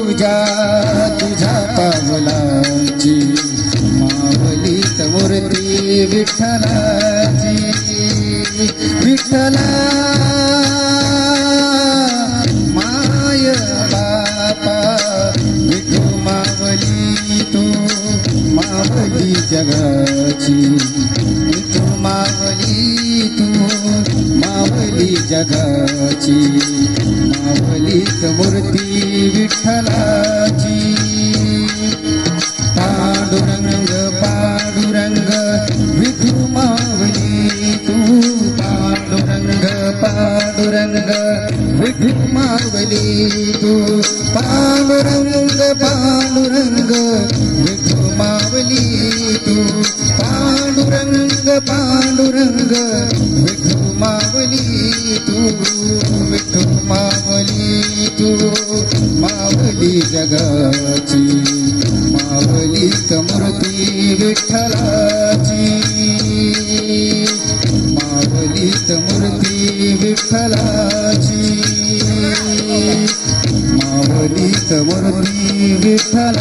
पूजा तुझ्या पावलाची, मावलीत मूर्ती विठ्ठलाची. विठ्ठला माय बापा, विठू मावली तू, मावली जगाची. विठू मावली तू, मावली जगाची. मावलीत मूर्ती विठ्ठलाची. पांडुरंग पांडुरंग विठू मावली तू, पांडुरंग पांडुरंग विठू मावली तू. पांडुरंग पांडुरंग विठू मावली तू, पांडुरंग पांडुरंग विठू मावली तू. विठू मावली तू, मावली जगाची. मावलीत मूर्ती विठ्ठलाची. मावलीत मूर्ती विठ्ठलाची. मावलीत मूर्ती विठ्ठलाची.